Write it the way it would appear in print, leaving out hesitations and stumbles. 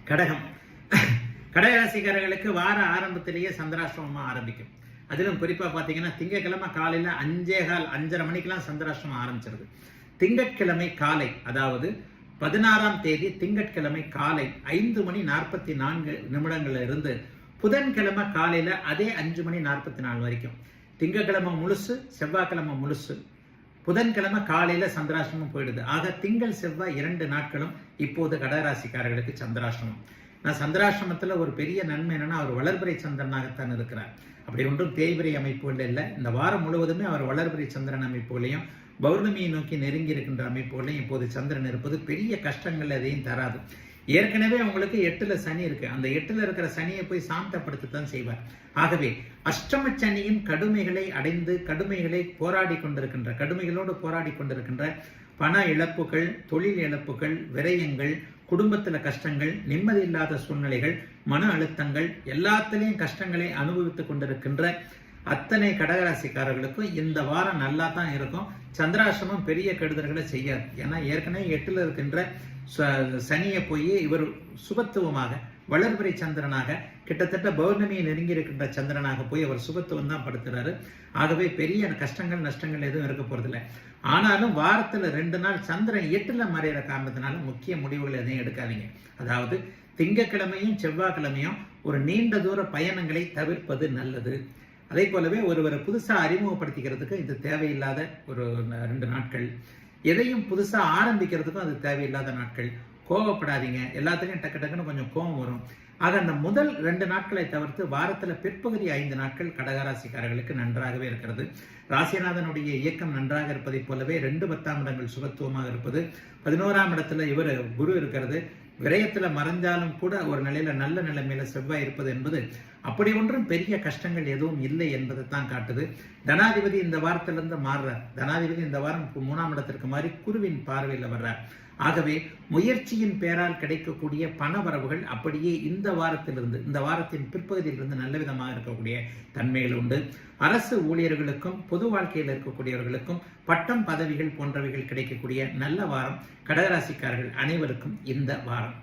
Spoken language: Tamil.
கடகம். கடகராசிக்காரர்களுக்கு வார ஆரம்பத்திலேயே சந்திராஷ்டமமா ஆரம்பிக்கும். அதிலும் குறிப்பா பாத்தீங்கன்னா திங்கட்கிழமை காலையில 5:15 மணிக்கெல்லாம் சந்திராஷ்டமம் ஆரம்பிச்சிருது. திங்கட்கிழமை காலை, அதாவது 16ஆம் தேதி திங்கட்கிழமை காலை 5:44 இருந்து புதன்கிழமை காலையில அதே 5:44 வரைக்கும், திங்கட்கிழமை முழுசு, செவ்வாய்க்கிழமை முழுசு, புதன்கிழமை காலையில சந்திராஷ்டமம் போயிடுது. ஆக திங்கள் செவ்வாய் 2 நாட்களும் இப்போது கடகராசிக்காரர்களுக்கு சந்திராஷ்டமம். நான் சந்திராஷ்டமத்துல ஒரு பெரிய நன்மை என்னன்னா, அவர் வளர்பிறை சந்திரனாகத்தான் இருக்கிறார். அப்படி ஒன்றும் தேய்பிரை அமைப்புகள் இல்லை. இந்த வாரம் முழுவதுமே அவர் வளர்பிறை சந்திரன் அமைப்புகளையும் பௌர்ணமியை நோக்கி நெருங்கி இருக்கின்ற அமைப்புகளையும் இப்போது சந்திரன் இருப்பது பெரிய கஷ்டங்கள் எதையும் தராது. ஏற்கனவே உங்களுக்கு 8ல சனி இருக்கு. அந்த 8ல இருக்கிற சனியை போய் சாந்தப்படுத்தத்தான் செய்வார். ஆகவே அஷ்டம சனியின் கடுமைகளை அடைந்து கடுமைகளோடு போராடி கொண்டிருக்கின்ற பண இழப்புகள், தொழில் இழப்புகள், விரயங்கள், குடும்பத்துல கஷ்டங்கள், நிம்மதி இல்லாத சூழ்நிலைகள், மன அழுத்தங்கள், எல்லாத்திலையும் கஷ்டங்களை அனுபவித்துக் கொண்டிருக்கின்ற அத்தனை கடகராசிக்காரர்களுக்கும் இந்த வாரம் நல்லா தான் இருக்கும். சந்திராஷ்டமம் பெரிய கெடுதல்களை செய்யாது. ஏன்னா ஏற்கனவே 8ல இருக்கின்ற சனியை போய் இவர் சுபத்துவமாக வளர்பிறை சந்திரனாக, கிட்டத்தட்ட பௌர்ணமியை நெருங்கி இருக்கின்ற சந்திரனாக போய் அவர் சுபத்துவம் தான் படுத்துறாரு. ஆகவே பெரிய கஷ்டங்கள் நஷ்டங்கள் எதுவும் இருக்க போறதில்லை. ஆனாலும் வாரத்துல 2 நாள் சந்திரன் 8ல மறையிற காரணத்தினால முக்கிய முடிவுகள் எதையும் எடுக்காதீங்க. அதாவது திங்கட்கிழமையும் செவ்வாய்க்கிழமையும் ஒரு நீண்ட தூர பயணங்களை தவிர்ப்பது நல்லது. அதே போலவே ஒருவரை புதுசா அறிமுகப்படுத்திக்கிறதுக்கு இது தேவையில்லாத ஒரு 2 நாட்கள். எதையும் புதுசா ஆரம்பிக்கிறதுக்கும் அது தேவையில்லாத நாட்கள். கோபப்படாதீங்க. எல்லாத்துலையும் டக்கு டக்குன்னு கொஞ்சம் கோபம் வரும். ஆக அந்த முதல் 2 நாட்களை தவிர்த்து வாரத்துல பிற்பகுதி 5 நாட்கள் கடகராசிக்காரர்களுக்கு நன்றாகவே இருக்கிறது. ராசிநாதனுடைய இயக்கம் நன்றாக இருப்பதை போலவே 2 10ஆம் இடங்கள் சுபத்துவமாக இருப்பது, 11ஆம் இடத்துல இவர் குரு இருக்கிறது, விரயத்துல மறைஞ்சாலும் கூட ஒரு நிலையில நல்ல நிலைமையில செவ்வாய் இருப்பது என்பது அப்படி ஒன்றும் பெரிய கஷ்டங்கள் எதுவும் இல்லை என்பதை தான் காட்டுது. தனாதிபதி இந்த வாரத்திலிருந்து மாறுறார். தனாதிபதி இந்த வாரம் 3ஆம் இடத்திற்கு மாறி குருவின் பார்வையில் வர்றார். ஆகவே முயற்சியின் பேரால் கிடைக்கக்கூடிய பண வரவுகள் அப்படியே இந்த வாரத்தின் பிற்பகுதியிலிருந்து நல்ல விதமாக இருக்கக்கூடிய தன்மைகள் உண்டு. அரசு ஊழியர்களுக்கும் பொது வாழ்க்கையில் இருக்கக்கூடியவர்களுக்கும் பட்டம் பதவிகள் போன்றவைகள் கிடைக்கக்கூடிய நல்ல வாரம் கடகராசிக்காரர்கள் அனைவருக்கும் இந்த வாரம்.